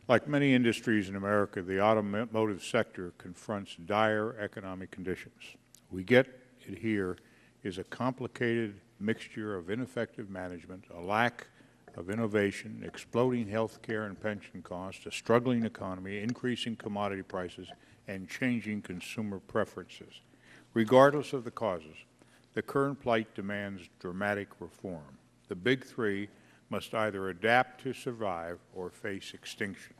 Like many industries in America, the automotive sector confronts dire economic conditions. We get it here is a complicated mixture of ineffective management, a lack of innovation, exploding health care and pension costs, a struggling economy, increasing commodity prices, and changing consumer preferences. Regardless of the causes, the current plight demands dramatic reform. The big three must either adapt to survive or face extinction.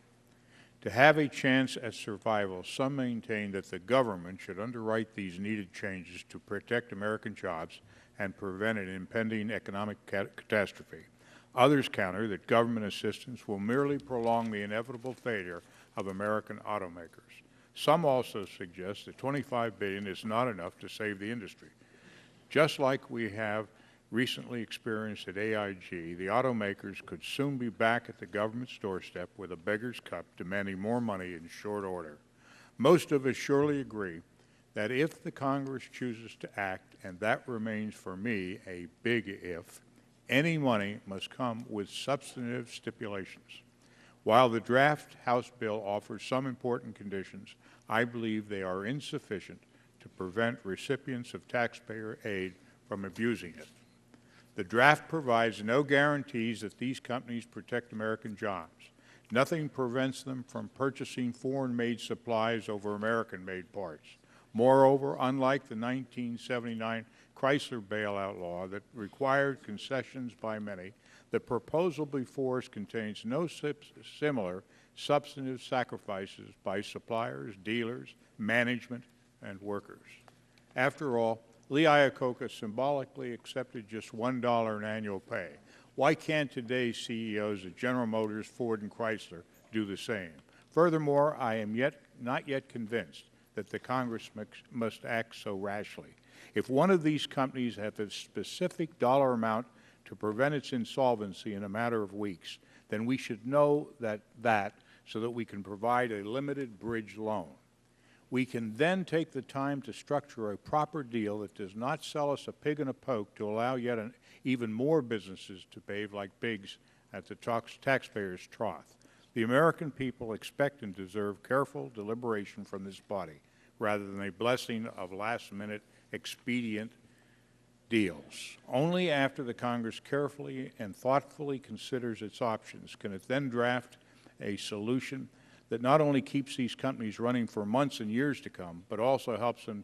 To have a chance at survival, some maintain that the government should underwrite these needed changes to protect American jobs and prevent an impending economic catastrophe. Others counter that government assistance will merely prolong the inevitable failure of American automakers. Some also suggest that $25 billion is not enough to save the industry. Just like we have recently experienced at AIG, the automakers could soon be back at the government's doorstep with a beggar's cup demanding more money in short order. Most of us surely agree that if the Congress chooses to act, and that remains for me a big if, any money must come with substantive stipulations. While the draft House bill offers some important conditions, I believe they are insufficient to prevent recipients of taxpayer aid from abusing it. The draft provides no guarantees that these companies protect American jobs. Nothing prevents them from purchasing foreign-made supplies over American-made parts. Moreover, unlike the 1979 Chrysler bailout law that required concessions by many, the proposal before us contains no similar substantive sacrifices by suppliers, dealers, management, and workers. After all, Lee Iacocca symbolically accepted just $1 in annual pay. Why can't today's CEOs of General Motors, Ford, and Chrysler do the same? Furthermore, I am not yet convinced that the Congress must act so rashly. If one of these companies has a specific dollar amount to prevent its insolvency in a matter of weeks, then we should know that so that we can provide a limited bridge loan. We can then take the time to structure a proper deal that does not sell us a pig in a poke to allow even more businesses to behave like pigs at the taxpayer's trough. The American people expect and deserve careful deliberation from this body rather than a blessing of last-minute expedient deals. Only after the Congress carefully and thoughtfully considers its options can it then draft a solution that not only keeps these companies running for months and years to come, but also helps them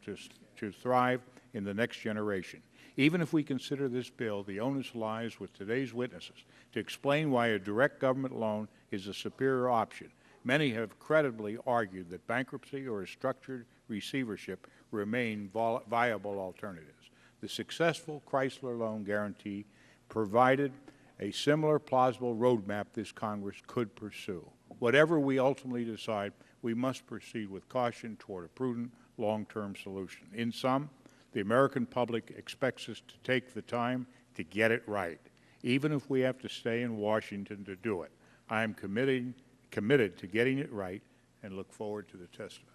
to thrive in the next generation. Even if we consider this bill, the onus lies with today's witnesses to explain why a direct government loan is a superior option. Many have credibly argued that bankruptcy or a structured receivership remain viable alternatives. The successful Chrysler loan guarantee provided a similar plausible roadmap this Congress could pursue. Whatever we ultimately decide, we must proceed with caution toward a prudent, long-term solution. In sum, the American public expects us to take the time to get it right, even if we have to stay in Washington to do it. I am committed to getting it right and look forward to the testimony.